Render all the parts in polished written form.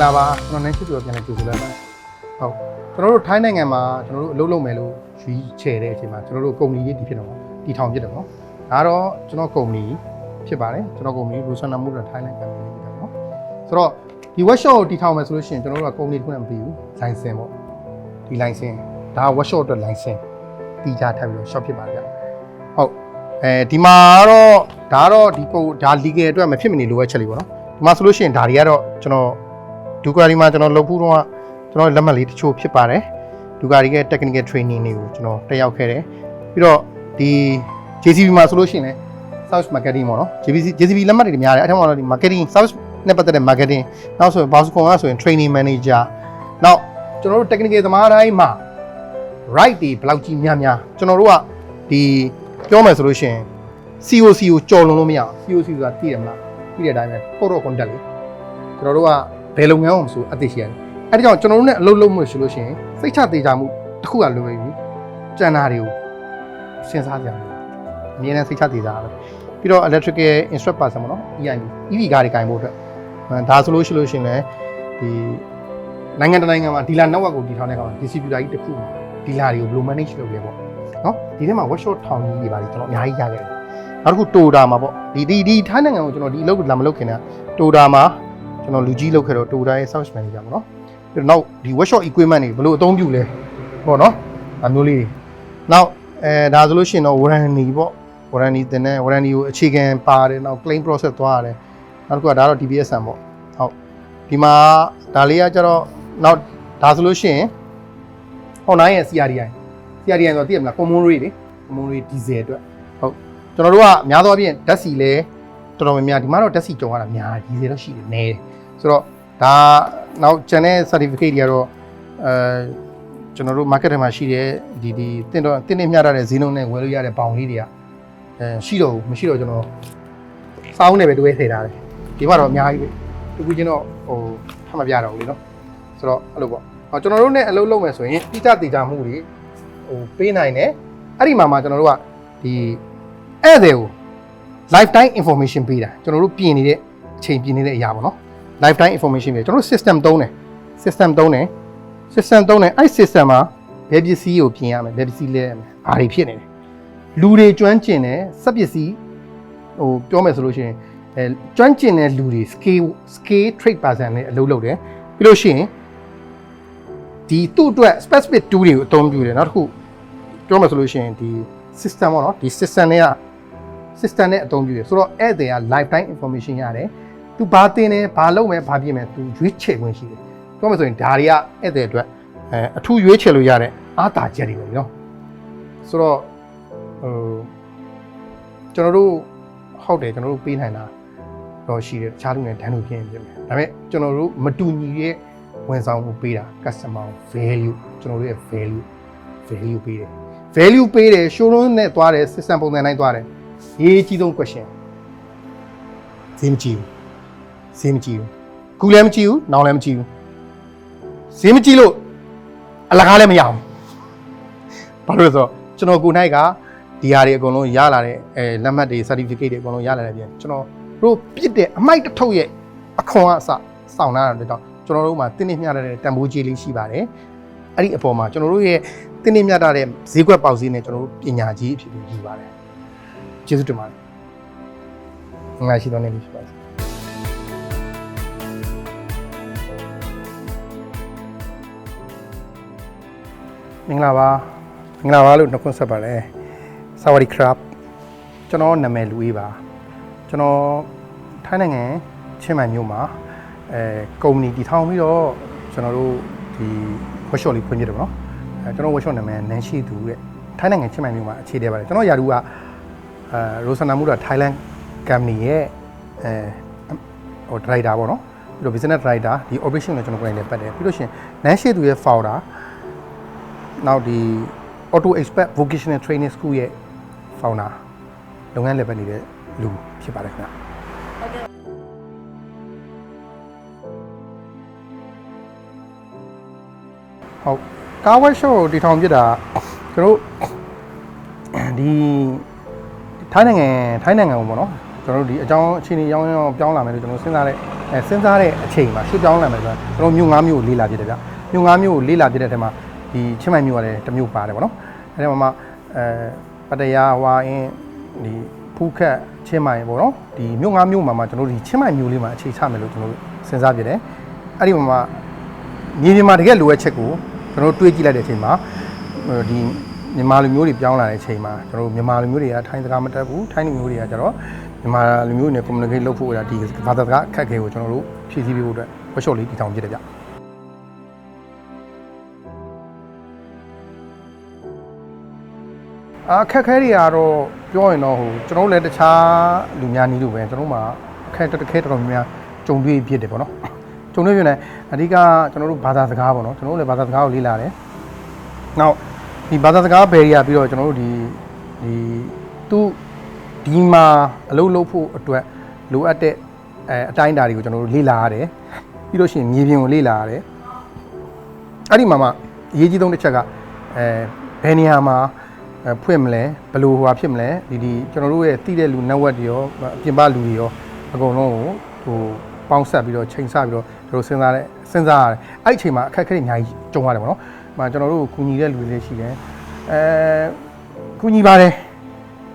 လာပါကျွန်တော်နန်းရှိသူပြန်လဲကြိုဆိုလိုက်ပါတယ်ဟုတ်ကျွန်တော်တို့ထိုင်းနိုင်ငံမှာကျွန်တော်တို့အလုပ်လုပ်မယ်လို့ရွေးချယ်တဲ့အချိန်မှာကျွန်တော်တို့ကုမ္ပဏီကြီးဖြစ်တော့တီထောင်ဖြစ်တယ်နော်ဒါတော့ကျွန်တော်ကုမ္ပဏီဖြစ်ပါတယ်ကျွန်တော်ကုမ္ပဏီ Rosana Mood Thailand Company ဖြစ်တယ်နော်ဆိုတော့ဒီ workshop ကိုတီထောင်မယ်ဆိုလို့ရှိရင်ကျွန်တော်တို့ကကုမ္ပဏီတစ်ခုနဲ့မပြီးဘူး license ပေါ့ဒီ license ဒါ workshop အတွက် license တီးခြားထပ်ပြီးတော့ shop ဖြစ်ပါတယ်ဗျဟုတ်ဒီမှာတော့ဒါတော့ဒီပုံဒါ legal အတွက်မဖြစ်မနေလိုအပ်ချက်လေးပေါ့နော်ဒီမှာဆိုလို့ရှိရင်ဒါတွေကတော့ကျွန်တော်ဒူကာဒီမှာကျွန်တော်လုပ်ဖို့တော့ကျွန်တော်လက်မှတ်လေးတချို့ဖြစ်ပါတယ်ဒူကာဒီရဲ့ technical training တွေကိုကျွန်တော်တက်ရောက်ခဲ့တယ်ပြီးတော့ဒီ JCB မှာဆိုလို့ရှိရင်လည်း service marketing ပေါ့နော် JCB လက်မှတ်တွေများတယ်အဲ့ထက်မှာတော့ဒီ marketing service နဲ့ပတ်သက်တဲ့ marketing နောက်ဆိုရင် Boscon ကဆိုရင် training manager နောက်ကျွန်တော်တို့ technical သမားတိုင်းမှာ right တွေဘယ်လောက်ကြီးများကျွန်တော်တို့ကဒီပြောမယ်ဆိုလို့ရှိရင် COC ကိုကြော်လွန်လို့မရအောင် COC ဆိုတာသိတယ်မလားသိတဲ့အတိုင်းပဲ code of conduct လေကျွန်တော်တို့ကဘယ်လုပ်ငန်းအောင်ဆိုအသိရှိရတယ်အဲ့ဒါကြောင့်ကျွန်တော်တို့ ਨੇ အလုပ်လုပ်မှုဆိုလို့ရှိရင်စိတ်ချသေးကြမှုတစ်ခုကလိုပဲပြီကျန်တာတွေကိုစဉ်းစားကြရမယ်အမြဲတမ်းစိတ်ချသေးကြရတယ်ပြီးတော့ electrical instruct person ပေါ့နော် EV ကားတွေကင်ဖို့အတွက်ဒါဆိုလို့ရှိရင်လည်းဒီနိုင်ငံတနိုင်ငံမှာ dealer network ကိုတည်ထောင်တဲ့ကောင် distributor ကြီးတစ်ခုမှာ dealer တွေကို blow manage လုပ်ရပေါ့နော်ဒီထဲမှာ workshop ထောင်ကြီးတွေပါတယ်ကျွန်တော်အများကြီးရခဲ့တယ်နောက်တစ်ခု Toyota မှာပေါ့ဒီထိုင်းနိုင်ငံကိုကျွန်တော်ဒီအလုပ်လာမလုပ်ခင်က Toyota မှာကျွန်တော်လူကြီးလုပ်ခဲ့တော့ Toyota ရဲ့ service manager ပေါ့နော်ပြီးတော့နောက်ဒီ workshop equipment တွေဘယ်လိုအသုံးပြုလဲပေါ့နော်ဒါမျိုးလေးတွေနောက်ဒါဆိုလို့ရှိရင်တော့ warranty ပေါ့ warranty တင်တဲ့ warranty ကိုအခြေခံပါတယ်နောက် claim process သွားရတယ်နောက်တစ်ခုကဒါတော့ DBS ဆန်ပေါ့ဟုတ်ဒီမှာဒါလေးကကျတော့နောက်ဒါဆိုလို့ရှိရင် Honda ရဲ့ CRDI ဆိုတော့သိရမလား common rate လေ common rate diesel အတွက်ဟုတ်ကျွန်တော်တို့ကအများသောအားဖြင့်ဓာတ်ဆီလဲတော်တော်များများဒီမှာတော့ဓာတ်ဆီကြုံရတာများ diesel တော့ရှိတယ်နည်းတယ်ဆိုတော့ဒါနောက် channel certificate တွေကတော့ကျွန်တော်တို့ market ထဲမှာရှိတဲ့ဒီတင်းနေမျှတတဲ့ဈေးနှုန်းနဲ့ဝယ်လို့ရတဲ့ပေါင်လေးတွေကရှိတော့မရှိတော့ကျွန်တော်စောင်းနေပဲတွဲထည့်ထားတယ်ဒီမှာတော့အများကြီးပဲဒီကူချင်းတော့ဟိုထပ်မပြတော့ဘူးလေနော်ဆိုတော့အဲ့လိုပေါ့ကျွန်တော်တို့ ਨੇ အလုပ်လုပ်မယ်ဆိုရင်တိကျတည်ကြမှုတွေဟိုပေးနိုင်တယ်အဲ့ဒီမှာကျွန်တော်တို့ကဒီဧည့်သည်ကို lifetime information ပေးတာကျွန်တော်တို့ပြင်နေတဲ့အချိန်ပြင်နေတဲ့အရာပေါ့နော် lifetime information ပေးကျွန်တော်တို့ system သုံးတယ်အဲ့ system မှာဘယ်ပစ္စည်းကိုပြင်ရမယ်ဘယ်ပစ္စည်းလဲရမယ်အားတွေဖြစ်နေတယ်လူတွေကျွမ်းကျင်တယ်စက်ပစ္စည်းဟိုပြောမယ်ဆိုလို့ရှိရင်ကျွမ်းကျင်တဲ့လူတွေ scale trade person နဲ့အလုပ်လုပ်တယ်ပြီးလို့ရှိရင်ဒီသူ့အတွက် specific tool တွေကိုအသုံးပြုတယ်နောက်တစ်ခုပြောမှဆိုလို့ရှိရင်ဒီ system ပေါ့နော်ဒီ system နဲ့အသုံးပြုတယ်ဆိုတော့အဲ့တဲ့က lifetime information ရတယ်သူဘာတင်တယ်ဘာလုပ်မယ်ဘာပြင်မယ်သူရွေးချယ်ခွင့်ရှိတယ်ပြောမှဆိုရင်ဒါတွေကအဲ့တဲ့အတွက်အထူးရွေးချယ်လို့ရတဲ့အားသာချက်တွေပဲနော်ဆိုတော့ကျွန်တော်တို့ဟုတ်တယ်ကျွန်တော်တို့ပေးနိုင်တာတော့ရှိတယ်တခြားလူတွေတန်းလို့ပြင်မယ်ဒါပေမဲ့ကျွန်တော်တို့မတူညီရဲ့ဝန်ဆောင်မှုပေးတာ customer value ကျွန်တော်တို့ရဲ့ value ပေးတယ် value ပေးတယ် showroom နဲ့သွားတယ် system ပုံစံတိုင်းသွားတယ်ရေးကြီးဆုံး question ဈေးမကြည့်ဘူးခုလည်းမကြည့်ဘူးနောက်လည်းမကြည့်ဘူးဈေးမကြည့်လို့အလကားလည်းမရဘူးဘာလို့လဲဆိုတော့ကျွန်တော်ကိုယ်၌ကဒီဟာတွေအကုန်လုံးရလာတဲ့လက်မှတ်တွေ certificate တွေအကုန်လုံးရလာတဲ့ပြင်ကျွန်တော်တို့ပြစ်တဲ့အမိုက်တစ်ထုပ်ရဲ့အခွန်အစစောင့်လာတဲ့တော့ကျွန်တော်တို့မှာတင်းနေမျှတဲ့တန်ဖိုးကြီးလေးရှိပါတယ်အဲ့ဒီအပေါ်မှာကျွန်တော်တို့ရဲ့တင်းနေမျှတဲ့ဈေးကွက်ပေါက်ဈေးနဲ့ကျွန်တော်တို့ပညာကြီးအဖြစ်ယူပါတယ်ကျေးဇူးတင်ပါတယ်ငါရှိတော့နေပြီဖြစ်ပါတယ်မင်္ဂလာပါလို့နှုတ်ခွန်းဆက်ပါလဲစဝါဒီခရပ်ကျွန်တော်နာမည်လူအေးပါကျွန်တော်ထိုင်းနိုင်ငံချင်းမိုင်မြို့မှာကုမ္ပဏီတည်ထောင်ပြီးတော့ကျွန်တော်တို့ဒီ workshop လေးဖွင့်ပြတယ်ပေါ့နော်ကျွန်တော် workshop နာမည်နန်းရှိသူတဲ့ထိုင်းနိုင်ငံချင်းမိုင်မြို့မှာအခြေတည်ပါတယ်ကျွန်တော်ယာတူကRosana Mood Thailand Company ရဲ့ဟို driver ပေါ့နော်ပြီးတော့ business driver ဒီ operation ကိုကျွန်တော်ကိုယ်တိုင်လည်းပတ်တယ်ပြီးလို့ရှိရင်နန်းရှိသူရဲ့ founder နောက်ဒီ Auto Expert Vocational Training School ရဲ့ founder လုပ်ငန်းလည်းပတ်နေတဲ့လူဖြစ်ပါတယ်ခင်ဗျဟုတ်ကားဝက်ရှော့ကိုတည်ထောင်ပြတာကျွန်တော်ဒီထိုင်းနိုင်ငံကိုပေါ့နော်ကျွန်တော်တို့ဒီအကြောင်းအခြေအနေရောင်းပြောင်းလာမယ်လို့ကျွန်တော်စဉ်းစားတဲ့ စဉ်းစားတဲ့အချိန်မှာရွှေ့ပြောင်းလာမယ်ဆိုတော့ကျွန်တော်မြို့9မြို့လေးလာပြတယ်ဗျမြို့9မြို့လေးလာပြတဲ့ထဲမှာဒီချင်းမိုင်မြို့ကလည်းတစ်မြို့ပါတယ်ပေါ့နော်အဲဒီမှာပတရာဝါအင်းဒီဖူးခက်ချင်းမိုင်ပေါ့နော်ဒီမြို့9မြို့မှာကျွန်တော်တို့ဒီချင်းမိုင်မြို့လေးမှာအခြေချမယ်လို့ကျွန်တော်တို့စဉ်းစားပြတယ်အဲ့ဒီမှာမြေပြင်မှာတကယ်လိုအပ်ချက်ကိုကျွန်တော်တို့တွေးကြည့်လိုက်တဲ့အချိန်မှာဒီမြန်မာလူမျိုးတွေပြောင်းလာတဲ့အချိန်မှာကျွန်တော်တို့မြန်မာလူမျိုးတွေကထိုင်းစကားမတတ်ဘူးထိုင်းလူမျိုးတွေကကျတော့မြန်မာလူမျိုးတွေနဲ့ communicate လုပ်ဖို့ရဒီဘာသာစကားအခက်အခဲကိုကျွန်တော်တို့ဖြည့်ဆည်းပေးဖို့အတွက် workshop လေးတည်ထောင်ပြတယ်ဗျအခက်အခဲတွေကတော့ပြောရင်တော့ဟိုကျွန်တော်တို့လည်းတခြားလူများနည်းလို့ပဲကျွန်တော်တို့မှာအခက်တစ်ခဲတော်တော်များကြုံတွေ့ဖြစ်တယ်ပေါ့နော်ကြုံတွေ့ဖြစ်နေအဓိကကျွန်တော်တို့ဘာသာစကားပေါ့နော်ကျွန်တော်တို့လည်းဘာသာစကားကိုလေ့လာတယ်နောက်ဒီဘာသာစကားဘယ်ရပြီးတော့ကျွန်တော်တို့ဒီမှာအလုပ်လုပ်ဖို့အတွက်လိုအပ်တဲ့အတိုင်းအတာတွေကိုကျွန်တော်တို့လေ့လာရတယ်ပြီးလို့ရှိရင်မြေပြင်ကိုလေ့လာရတယ်အဲ့ဒီမှာမှအရေးကြီးဆုံးတစ်ချက်ကဘယ်နေရာမှာဖွင့်မလဲဘယ်လိုဟိုဖြစ်မလဲဒီကျွန်တော်တို့ရဲ့တည်တဲ့လူ network တွေရောအပြင်ပလူတွေရောအကုန်လုံးကိုဟိုပေါင်းဆက်ပြီးတော့ချိန်ဆပြီးတော့ကျွန်တော်စဉ်းစားရတယ်အဲ့ဒီအချိန်မှာအခက်အခဲတွေအများကြီးကြုံရတယ်ပေါ့နော်ကျွန်တော်တို့ကူညီတဲ့လူတွေရှိတယ်ကူညီပါတယ်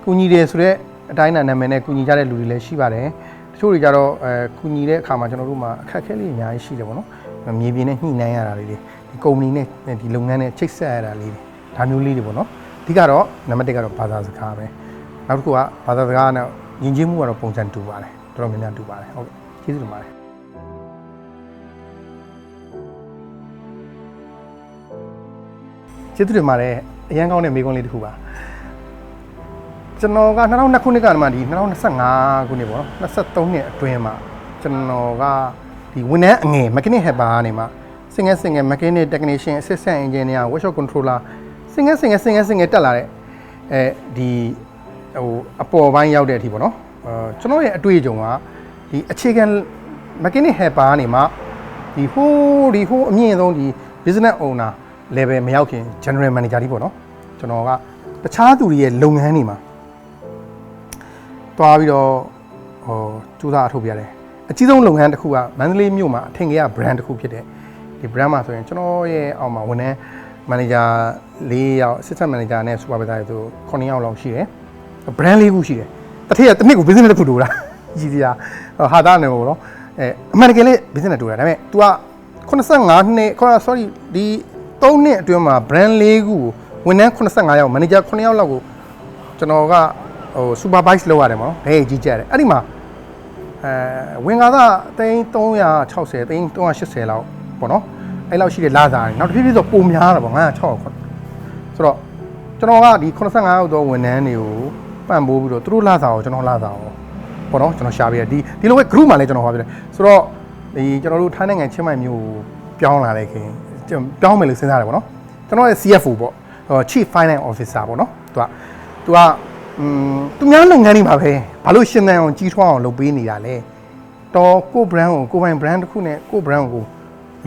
ကူညီတယ်ဆိုတော့အတိုင်းနာမည်နဲ့ကူညီကြတဲ့လူတွေလည်းရှိပါတယ်တချို့တွေကြတော့ကူညီတဲ့အခါမှာကျွန်တော်တို့မှာအခက်အခဲလေးအများကြီးရှိတယ်ပေါ့နော်မြေပြင်နဲ့ညှိနှိုင်းရတာလေးတွေဒီကုမ္ပဏီနဲ့ဒီလုပ်ငန်းနဲ့ချိတ်ဆက်ရတာလေးတွေဒါမျိုးလေးတွေပေါ့နော်အဓိကတော့နံပါတ်1ကတော့ဘာသာစကားပဲနောက်တစ်ခုကဘာသာစကားနဲ့ယဉ်ကျေးမှုကတော့ပုံစံတူပါတယ်တော်တော်များများတူပါတယ်ဟုတ်ကဲ့ကျေးဇူးတင်ပါတယ်ကျေးဇူးတင်ပါတယ်အရန်ကောင်းတဲ့မိကုန်းလေးတစ်ခုပါကျွန်တော်က2002ခုနှစ်ကမှဒီ2025ခုနှစ်ပေါ့နော်23နှစ်အတွင်းမှာကျွန်တော်ကဒီဝန်ထမ်းအငယ် mechanic helper ကနေမှ single mechanic technician assistant engineer workshop controller single တက်လာတဲ့ဒီဟိုအပေါ်ပိုင်းရောက်တဲ့အထိပေါ့နော်ကျွန်တော်ရဲ့အတွေ့အကြုံကဒီအခြေခံ mechanic helper ကနေမှဒီဟိုအမြင့်ဆုံးဒီ business owner level မရောက်ခင် general manager ကြီးပေါ့နော်ကျွန်တော်ကတခြားသူတွေရဲ့လုပ်ငန်းတွေမှာတွားပြီးတော့ဟိုစူးစမ်းအထုတ်ပြရတယ်အကြီးဆုံးလုပ်ငန်းတစ်ခုကမန္တလေးမြို့မှာအထင်ကြီး brand တစ်ခုဖြစ်တဲ့ဒီ brand မှာဆိုရင်ကျွန်တော်ရဲ့အောက်မှာဝန်ထမ်း manager 4ယောက် assistant manager နဲ့ supervisor တို့9ယောက်လောက်ရှိတယ် brand 4ခုရှိတယ်တစ်နှစ်ကို business တစ်ခုတူတာကြီးစီဟာတာနေပေါ့နော်အမှန်တကယ်လေး business တူတာဒါပေမဲ့ तू က85နှစ်sorry ဒီ3နှစ်အတွင်းမှာ brand 4ခုဝန်ထမ်း85ယောက် manager 9ယောက်လောက်ကိုကျွန်တော်ကဟို supervise လုပ်ရတယ်ပေါ့နော်ဘယ်ကြီးကြတယ်အဲ့ဒီမှာဝင်ကားသား360 380လောက်ပေါ့နော်အဲ့လောက်ရှိတဲ့လာစားတယ်နောက်တစ်ဖြည်းဖြည်းဆိုပုံများတာပေါ့960ဆိုတော့ကျွန်တော်ကဒီ85ရောက်သောဝန်ထမ်းတွေကိုပံ့ပိုးပြီးတော့သူတို့လာစားအောင်ကျွန်တော်လာစားအောင်ပေါ့နော်ကျွန်တော်ရှာပေးတယ်ဒီလိုပဲ group မှာလည်းကျွန်တော်ဟောပြတယ်ဆိုတော့ဒီကျွန်တော်တို့ထိုင်းနိုင်ငံချင်းမိုင်မြို့ပြောင်းလာတဲ့ခင်ပြောင်းမယ်လို့စဉ်းစားတယ်ပေါ့နော်ကျွန်တော်ရဲ့ CFO ပေါ့ Chief Finance Officer ပေါ့နော်သူကသူများလုပ်ငန်းတွေမှာပဲဘာလို့ရှင်သန်အောင်ကြီးထွားအောင်လုပ်ပေးနေတာလဲတော့ကို brand ကိုပိုင် brand တစ်ခုနဲ့ကို brand ကို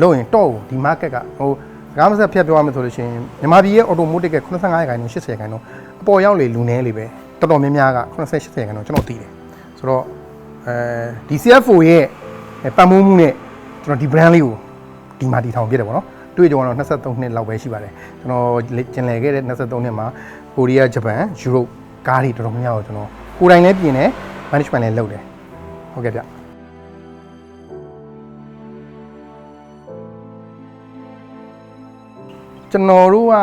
လုပ်ရင်တော့ဒီ market ကဟိုကားမဆက်ဖြတ်ပြောရမယ်ဆိုလို့ရှိရင်မြန်မာပြည်ရဲ့ automotive က85%ရာခိုင်နှုန်း80%ရာခိုင်နှုန်းအပေါ်ရောက်လေလူနည်းလေပဲတော်တော်များများက80-80%ရာခိုင်နှုန်းကျွန်တော်သိတယ်ဆိုတော့ဒီ CFO ရဲ့ပတ်မိုးမှုနဲ့ကျွန်တော်ဒီ brand လေးကိုဒီမှာတည်ထောင်ပြတယ်ပေါ့နော်တွေ့ကြတော့23နှစ်လောက်ပဲရှိပါတယ်ကျွန်တော်ကျင်လည်ခဲ့တဲ့23နှစ်မှာကိုရီးယားဂျပန်ယူရိုပကားတွေတော်တော်များများကိုကျွန်တော်ကိုယ်တိုင်လည်းပြင်တယ် management လည်းလုပ်တယ်ဟုတ်ကဲ့ဗျကျွန်တော်က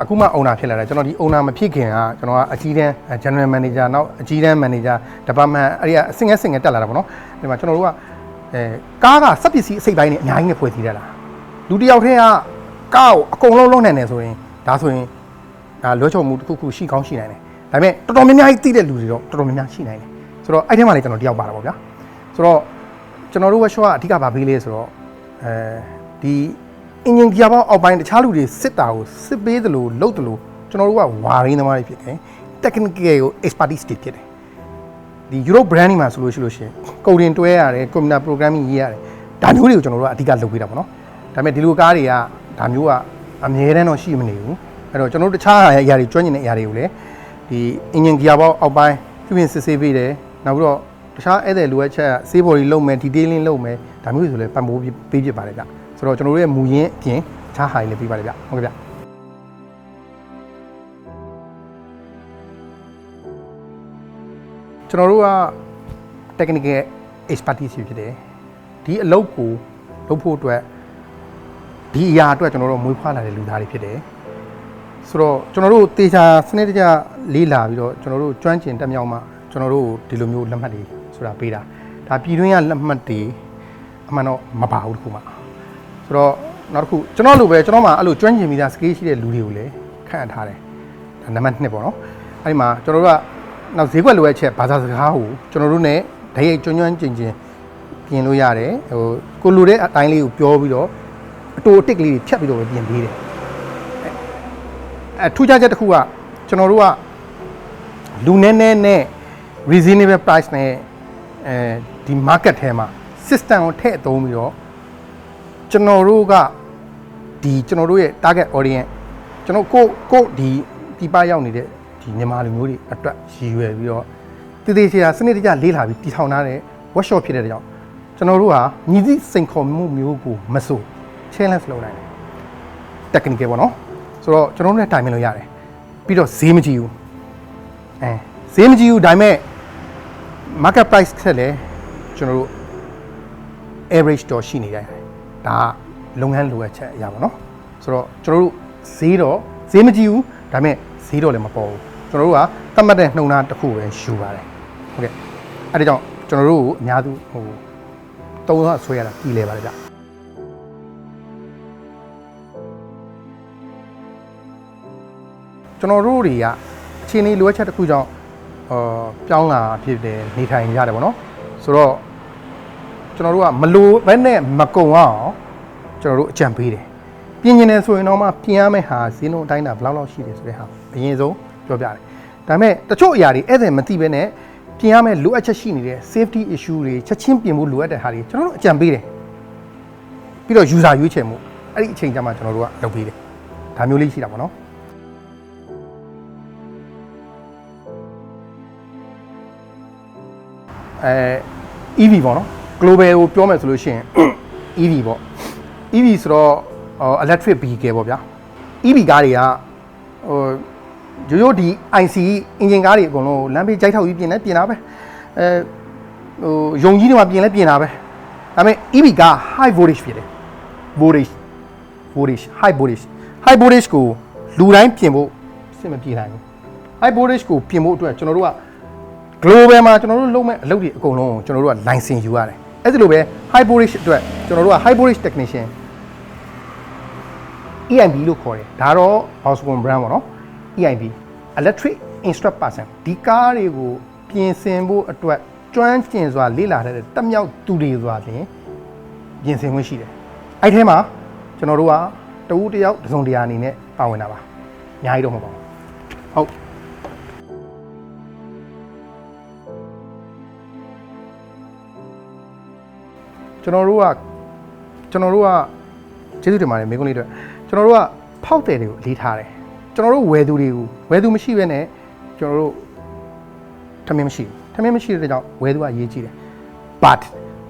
အခုမှ owner ဖြစ်လာတယ်ကျွန်တော်ဒီ owner မဖြစ်ခင်ကကျွန်တော်ကအကြီးတန်း general manager နောက်အကြီးတန်း manager department အဲ့ဒီကစင်ငယ်တက်လာတာပေါ့နော်ဒီမှာကျွန်တော်တို့ကကားကစက်ပစ္စည်းအစိတ်ပိုင်းနဲ့အများကြီးနဲ့ဖွဲ့စည်းရတာလူတစ်ယောက်တည်းကကားကိုအကုန်လုံးလုံးနိုင်တယ်ဆိုရင်ဒါဆိုရင်ဒါလွှဲချော်မှုတစ်ခုရှိကောင်းရှိနိုင်တယ်ဒါပေမဲ့တော်တော်များများသိတဲ့လူတွေတော့တော်တော်များများရှိနိုင်တယ်ဆိုတော့အဲ့ထဲမှာလည်းကျွန်တော်တယောက်ပါတာပေါ့ဗျာဆိုတော့ကျွန်တော်တို့ workshop ကအဓိကဗာပေးလေးဆိုတော့ဒီ engine gear ပေါင်းအောက်ပိုင်းတခြားလူတွေစစ်တာကိုစစ်ပေးသလိုလုပ်သလိုကျွန်တော်တို့ကဝါရင်းသမားတွေဖြစ်တယ် technical ကို expertise တွေဖြစ်တယ်ဒီ Europe brand တွေမှာဆိုလို့ရှိရင် coding တွဲရတယ် computer programming ရေးရတယ်ဒါမျိုးတွေကိုကျွန်တော်တို့ကအဓိကလုပ်ပေးတာပေါ့နော်ဒါပေမဲ့ဒီလိုကားတွေကဒါမျိုးကအမြဲတမ်းတော့ရှိမနေဘူးအဲ့တော့ကျွန်တော်တို့တခြားအရာတွေကျွမ်းကျင်တဲ့အရာတွေကိုလည်းဒီ engine gear ပေါင်းအောက်ပိုင်းပြုပြင်စစ်ဆေးပေးတယ်နောက်ပြီးတော့ တခြားဧည့်သည်လိုအပ်ချက်ဆေးဘော်ကြီးလုပ်မယ် detailing လုပ်မယ်ဒါမျိုးဆိုလဲပံ့ပိုးပေးဖြစ်ပါတယ်ဗျဆိုတော့ကျွန်တော်တို့ရဲ့မူရင်းအပြင်တခြားဟာတွေလည်းပေးပါတယ်ဗျဟုတ်ကဲ့ဗျကျွန်တော်တို့က technical expertise ဖြစ်တယ်ဒီအလုပ်ကိုလုပ်ဖို့အတွက်ဒီအရာအတွက်ကျွန်တော်တို့မွေးဖွားလာတဲ့လူသားတွေဖြစ်တယ်ဆိုတော့ကျွန်တော်တို့တေချာစနစ်တကျလေးလာပြီးတော့ကျွန်တော်တို့ကျွမ်းကျင်တက်မြောက်မှကျွန်တော်တို့ဒီလိုမျိုးလက်မှတ်တွေဆိုတာပေးတာဒါပြည်တွင်းကလက်မှတ်တွေအမှန်တော့မပါဘူးတခုမှဆိုတော့နောက်တစ်ခုကျွန်တော်လိုပဲကျွန်တော်မှအဲ့လိုကျွမ်းကျင်ပြီးသား skill ရှိတဲ့လူတွေကိုလည်းခန့်အပ်ထားတယ်ဒါနံပါတ်2ပေါ့နော်အဲ့ဒီမှာကျွန်တော်တို့ကနောက်ဈေးကွက်လိုအပ်ချက်ဘာသာစကားကိုကျွန်တော်တို့ ਨੇ ဓာတ်ရိုက်ကျွမ်းကျွမ်းကျင်ကျင်ပြင်လို့ရတယ်ဟိုကိုလိုတဲ့အတိုင်းလေးကိုပြောပြီးတော့အတူအတစ်ကလေးတွေဖြတ်ပြီးတော့ပဲပြင်ပေးတယ်ထူးခြားချက်တစ်ခုကကျွန်တော်တို့ကလူနည်းနည်းနဲ့ reasonable price နဲ့ဒီ market ထဲမှာ system ကိုထည့်သုံးပြီးတော့ကျွန်တော်တို့ကဒီကျွန်တော်တို့ရဲ့ target audience ကျွန်တော်ကိုဒီပြပရောက်နေတဲ့ဒီမြန်မာလူမျိုးတွေအတွက်ရည်ရွယ်ပြီးတော့တည်တည်ချာစနစ်တကျလေးလာပြီးတည်ထောင်ထားတဲ့ workshop ဖြစ်တဲ့ကြောင့်ကျွန်တော်တို့ဟာညီသည့်စိန်ခေါ်မှုမျိုးကိုမစိုး challenge လုပ်နိုင်တယ် technical ပေါ့နော်ဆိုတော့ကျွန်တော်တို့လည်းတိုင်ပင်လို့ရတယ်ပြီးတော့ဈေးမကြည့်ဘူးဈေးမကြည့်ဘူးဒါပေမဲ့ market price ဆက်လဲကျွန်တော်တို့ average တော့ရှိနေတယ်ဒါလုပ်ငန်းလိုအပ်ချက်အရာပေါ့နော်ဆိုတော့ကျွန်တော်တို့ဈေးမကြည့်ဘူးဒါပေမဲ့ဈေးတော့လည်းမပေါ်ဘူးကျွန်တော်တို့ကသတ်မှတ်တဲ့နှုံသားတစ်ခုပဲယူပါတယ်ဟုတ်ကဲ့အဲ့ဒါကြောင့်ကျွန်တော်တို့ကိုအများစုဟိုသုံးသပ်ဆွဲရတာပြည်လဲပါတယ်ဗျကျွန်တော်တို့တွေကအခြေအနေလိုအပ်ချက်တစ်ခုကြောင့်ပြောင်းလာဖြစ်တယ်နေထိုင်ရတယ်ပေါ့နော်ဆိုတော့ကျွန်တော်တို့ကမလိုဘဲနဲ့မကုံအောင်ကျွန်တော်တို့အကြံပေးတယ်ပြင်နေတယ်ဆိုရင်တော့မှပြင်ရမယ့်ဟာဈေးနှုန်းအတိုင်းတာဘယ်လောက်ရှိတယ်ဆိုတဲ့ဟာအရင်ဆုံးပြောပြတယ်ဒါပေမဲ့တချို့အရာတွေအဲ့ဒါမသိဘဲနဲ့ပြင်ရမယ့်လိုအပ်ချက်ရှိနေတဲ့ safety issue တွေချက်ချင်းပြင်ဖို့လိုအပ်တဲ့ဟာတွေကျွန်တော်တို့အကြံပေးတယ်ပြီးတော့ user ရွေးချယ်မှုအဲ့ဒီအချိန်ကျမှကျွန်တော်တို့ကလုပ်ပေးတယ်ဒါမျိုးလေးရှိတာပေါ့နော်EV ပေါ့နော် global ကိုပြောမယ်ဆိုလို့ရှိရင် EV ပေါ့ EV ဆိုတော့electric vehicle ပေါ့ဗျာ EV ကားတွေကရိုးဒီ IC engine ကားတွေအကုန်လုံးလမ်းဘေးကြိုက်ထောက်ကြီးပြင်တာပဲယုံကြီးတွေမှာပြင်တာပဲဒါပေမဲ့ EV ကား high voltage ဖြစ်တယ် voltage high voltage ကိုလူတိုင်းပြင်ဖို့စစ်မပြေနိုင်ဘူး high voltage ကိုပြင်ဖို့အတွက်ကျွန်တော်တို့ကglobal မှာကျွန်တော်တို့လုပ်မဲ့အလုပ်တွေအကုန်လုံးကျွန်တော်တို့က license ယူရတယ်အဲ့ဒီလိုပဲ high voltage အတွက်ကျွန်တော်တို့က high voltage technician EIB လို့ခေါ်တယ်ဒါတော့ Houseborn brand ပေါ့နော် EIB electric instruct person ဒီကားတွေကိုပြင်ဆင်ဖို့အတွက်ကျွမ်းကျင်စွာလေ့လာတဲ့တက်မြောက်သူတွေစွာဖြင့်ပြင်ဆင်ခွင့်ရှိတယ်အဲ့ထဲမှာကျွန်တော်တို့ကတဦးတယောက်တစုံတရာအနေနဲ့ပါဝင်တာပါအများကြီးတော့မဟုတ်ပါဘူးဟုတ်ကျွန်တော်တို့ကကျေးဇူးတင်ပါတယ်မိကုန်းလေးအတွက်ကျွန်တော်တို့ကဖောက်တယ်တွေကိုလေးထားတယ်ကျွန်တော်တို့ဝယ်သူမရှိဘဲနဲ့ကျွန်တော်တို့ထမင်းမရှိတဲ့ကြောင့်ဝယ်သူကအရေးကြီးတယ် but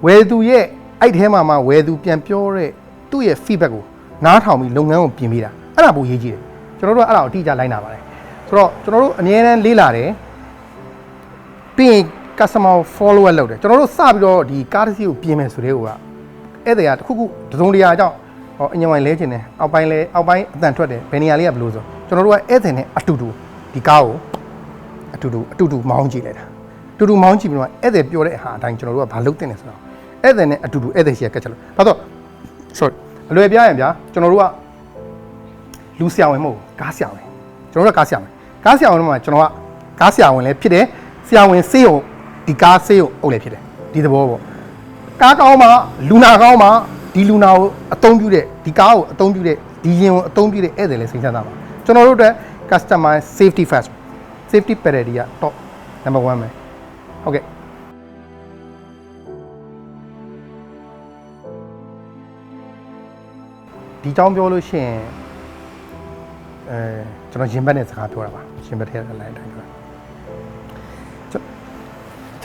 ဝယ်သူရဲ့အဲ့ထဲမှာဝယ်သူပြန်ပြောတဲ့သူ့ရဲ့ feedback ကိုနားထောင်ပြီးလုပ်ငန်းကိုပြင်ပေးတာအဲ့ဒါပိုအရေးကြီးတယ်ကျွန်တော်တို့ကအဲ့ဒါကိုအတိအကျလိုက်နာပါတယ်ဆိုတော့ကျွန်တော်တို့အမြဲတမ်းလေးလာတယ်ပြီးရင် customer follow up လုပ်တယ်ကျွန်တော်တို့စပြီးတော့ဒီကားတစ်စီးကိုပြင်မယ်ဆိုတဲ့ဟိုကဧည့်သည်ကတစ်ခုတစုံတရာအကြောင်းအညံဝိုင်လဲခြင်းတယ်အောက်ပိုင်းအတန်ထွက်တယ်ဘယ်နေရာလေးကဘယ်လိုဆိုကျွန်တော်တို့ကဧည့်သည်နဲ့အတူတူဒီကားကိုအတူတူမောင်းကြည့်လိုက်တာအတူတူမောင်းကြည့်ပြီးတော့ဧည့်သည်ပြောတဲ့အဟာအတိုင်းကျွန်တော်တို့ကဘာလုပ်တင်လဲဆိုတော့ဧည့်သည်နဲ့အတူတူဧည့်သည်ရှိရကတ်ချက်လို့ဘာလို့ sorry အလွယ်ပြရင်ဗျာကျွန်တော်တို့ကလူဆရာဝန်မဟုတ်ကားဆရာဝန်ကျွန်တော်တို့ကကားဆရာဝန်တော့မှကျွန်တော်ကကားဆရာဝန်လည်းဖြစ်တယ်ဆရာဝန်ဆေးရုံဒီကားဆေးရုံအုပ်လည်းဖြစ်တယ်ဒီသဘောပေါ့ကားကောင်းမှလူနာကောင်းမှဒီလူနာကိုအသုံးပြုတဲ့ဒီကားကိုအသုံးပြုတဲ့ဒီယာဉ်ကိုအသုံးပြုတဲ့ဧည့်သည်လည်းစိတ်ချမ်းသာပါကျွန်တော်တို့အတွက် customer safety first safety priority က top number 1ပဲဟုတ်ကဲ့ဒီကြောင်းပြောလို့ရှိရင်ကျွန်တော်ရင်ဘတ်နဲ့စကားပြောတာပါရင်ဘတ်ထဲကလည်းအတိုင်းပြောတာ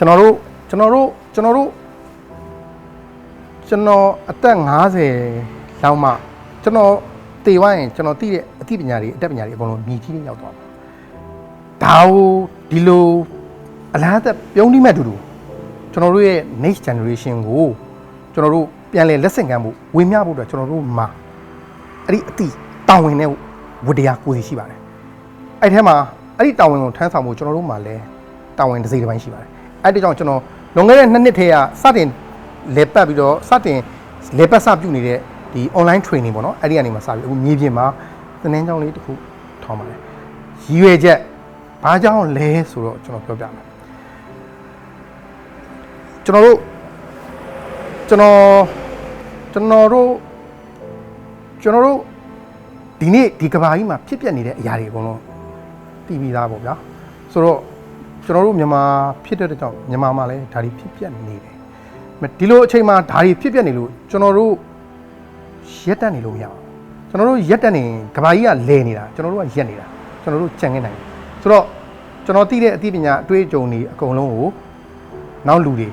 ကျွန်တော်တို့ ကျွန်တော်အသက်50လောက်မှကျွန်တော်တည်ဝိုင်းကျွန်တော်သိတဲ့အသိပညာတွေအတတ်ပညာတွေအကုန်လုံးမြည်ကြီးရောက်သွားပါဒါကိုဒီလိုအလားအသက်ပြုံးတိမဲ့တူကျွန်တော်တို့ရဲ့ next generation ကိုကျွန်တော်တို့ပြန်လဲလက်ဆင့်ကမ်းဖို့ဝေမျှဖို့အတွက်ကျွန်တော်တို့မှာအဲ့ဒီအတိတာဝန်နဲ့ဝတ္တရားကိုယ်စီရှိပါတယ်အဲ့ထဲမှာအဲ့ဒီတာဝန်ကိုထမ်းဆောင်ဖို့ကျွန်တော်တို့မှာလဲတာဝန်တစ်စိတ်တစ်ပိုင်းရှိပါတယ်အဲ့ဒီကြောင့်ကျွန်တော်လွန်ခဲ့တဲ့2နှစ်ထဲကစတင်လေပတ်ပြီးတော့စတင်လေပတ်စပြုနေတဲ့ဒီ online training ပေါ့နော်အဲ့ဒီကနေမှစပြီးအခုမြေပြင်မှာသင်တန်းကျောင်းလေးတစ်ခုထောင်းပါတယ်ရည်ရွယ်ချက်ဘာကြောင့်လဲဆိုတော့ကျွန်တော်ပြောပြမယ်ကျွန်တော်တို့ဒီနေ့ဒီကဘာကြီးမှာဖြစ်ပျက်နေတဲ့အရာတွေအကုန်လုံးသိပြီးသားပေါ့ဗျာဆိုတော့ကျွန်တော်တို့မြန်မာဖြစ်တဲ့ကြောင့်မြန်မာမှာလည်းဒါတွေဖြစ်ပျက်နေတယ်ဒီလိုအချိန်မှာဒါတွေဖြစ်ပျက်နေလို့ကျွန်တော်တို့ရက်တက်နေလို့မရဘူးကျွန်တော်တို့ရက်တက်နေကဘာကြီးကလဲနေတာကျွန်တော်တို့ကရက်နေတာကျွန်တော်တို့ကြံခဲ့နိုင်တယ်ဆိုတော့ကျွန်တော်သိတဲ့အသိပညာအတွေ့အကြုံတွေအကုန်လုံးကိုနောက်လူတွေ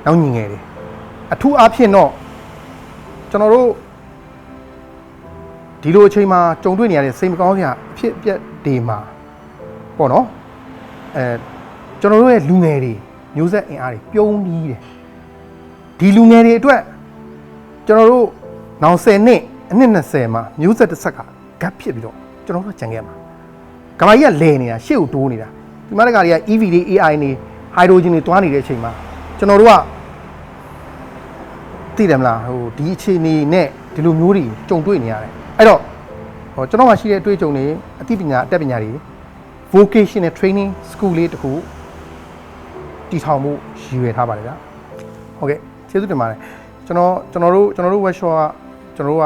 နောက်ညီငယ်တွေအထူးအားဖြင့်တော့ကျွန်တော်တို့ဒီလိုအချိန်မှာကြုံတွေ့နေရတဲ့စိတ်မကောင်းစရာအဖြစ်အပျက်တွေမှာပေါ့နော်ကျွန်တော်တို့ရဲ့လူငယ်တွေမျိုးဆက်အင်အားတွေပြုံးပြီးတယ်ဒီလူငယ်တွေအတွက်ကျွန်တော်တို့နောက်10နှစ်အနှစ်20မှာမျိုးဆက်တစ်ဆက်ကဂတ်ဖြစ်ပြီးတော့ကျွန်တော်တို့ကြံခဲ့မှာကမ္ဘာကြီးကလဲနေတာရှေ့ကိုတိုးနေတာဒီမှာတကတွေက EV တွေ AI တွေ hydrogen တွေတွားနေတဲ့အချိန်မှာကျွန်တော်တို့ကသိတယ်မလားဟိုဒီအခြေအနေနဲ့ဒီလိုမျိုးတွေကြုံတွေ့နေရတယ်အဲ့တော့ကျွန်တော်မှရှိတဲ့အတွေ့အကြုံတွေအသိပညာအတတ်ပညာတွေ vocational training school လေးတခုတည်ထောင်ဖို့ရည်ရွယ်ထားပါတယ်ဗျာဟုတ်ကဲ့ကျေးဇူးတင်ပါတယ်ကျွန်တော်တို့ workshop ကကျွန်တော်တို့က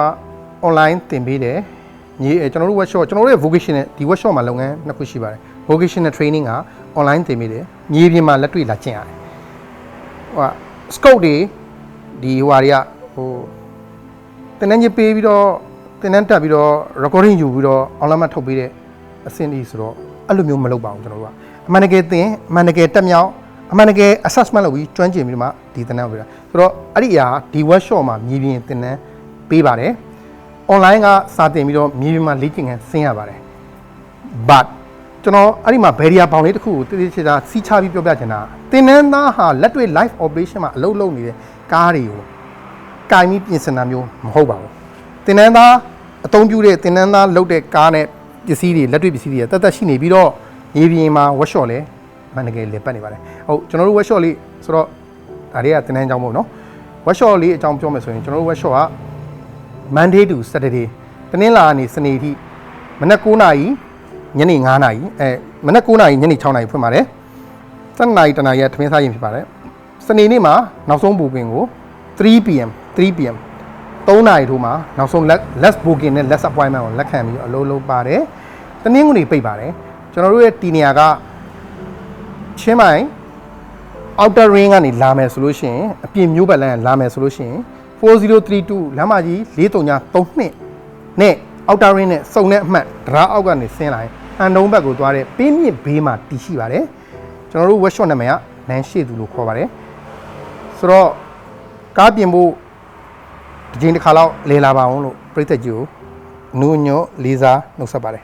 online သင်ပေးတယ်ကျွန်တော်တို့ workshop ကျွန်တော်တို့ရဲ့ vocational ဒီ workshop မှာလုပ်ငန်းနှစ်ခုရှိပါတယ် vocational training က online သင်ပေးတယ်မြေပြင်မှာလက်တွေ့လာကျင့်ရတယ်ဟို scope တွေဒီဟိုဟာတွေကဟိုသင်တန်းကြီးပေးပြီးတော့သင်တန်းတက်ပြီးတော့ recording ယူပြီးတော့ online မှာထုတ်ပေးတဲ့အဆင့်ကြီးဆိုတော့အဲ့လိုမျိုးမလုပ်ပါဘူးကျွန်တော်တို့ကအမှန်တကယ်သင်အမှန်တကယ်တက်မြောက်အမှန်တကယ် assessment လုပ်ပြီးကျွမ်းကျင်ပြီးတော့မှဒီသင်တန်းကိုပေးတာဆိုတော့အဲ့ဒီအရာဒီ workshop မှာမြေပြင်သင်တန်းပေးပါတယ် online ကစာသင်ပြီးတော့မြေပြင်မှာလေ့ကျင့်ခန်းဆင်းရပါတယ် but ကျွန်တော်အဲ့ဒီမှာ barrier ပေါင်းလေးတစ်ခုကိုတည်တည်ချာချာစီးချပြီးပြောပြချင်တာသင်တန်းသားဟာလက်တွေ့ live operation မှာအလုပ်လုပ်နေတဲ့ကားတွေကိုကိုင်ပြီးပြင်ဆင်တာမျိုးမဟုတ်ပါဘူးသင်တန်းသားအသုံးပြုတဲ့သင်တန်းသားလုပ်တဲ့ကားနဲ့ပစ္စည်းတွေလက်တွေ့ပစ္စည်းတွေတတ်ရှိနေပြီးတော့မြေပြင်မှာ workshop လဲမှန်တကယ်လေပတ်နေပါတယ်ဟုတ်ကျွန်တော်တို့ workshop လေးဆိုတော့ဒါတွေကသင်တန်းအကြောင်းပေါ့နော် workshop လေးအကြောင်းပြောမယ်ဆိုရင်ကျွန်တော်တို့ workshop က Monday to Saturday တနင်္လာနေ့စနေထိမနက်9:00 နာရီညနေ9:00 နာရီမနက်9:00 နာရီညနေ6:00 နာရီဖွင့်ပါတယ်7:00 နာရီတနာရီထမင်းစားရင်ဖြစ်ပါတယ်စနေနေ့မှာနောက်ဆုံးဘူကင်ကို 3 PM 3 နာရီထိုးမှာနောက်ဆုံး less booking နဲ့ less appointment ကိုလက်ခံပြီးအလုပ်လုပ်ပါတယ်တနင်္ဂနွေပိတ်ပါတယ်ကျွန်တော်တို့ရဲ့တီနေရာကချင်းမိုင် outer ring ကနေလာမယ်ဆိုလို့ရှိရင်အပြင်မျိုးပတ်လမ်းလာမယ်ဆိုလို့ရှိရင်4032လမ်းမကြီး4332နဲ့ outer ring နဲ့စုံတဲ့အမှတ်ဒရာအောက်ကနေဆင်းလာရင်အန်တုံးဘက်ကိုသွားတဲ့ပေးမြင့်ဘေးမှာတည်ရှိပါတယ်ကျွန်တော်တို့ workshop နာမည်ကနန်းရှိသူလို့ခေါ်ပါတယ်ဆိုတော့ကားပြင်ဖို့ဒီချိန်တစ်ခါလောက်လဲလာပါအောင်လို့ပြည်သက်ကြီးကိုနူးညွတ်လေးစားနှုတ်ဆက်ပါတယ်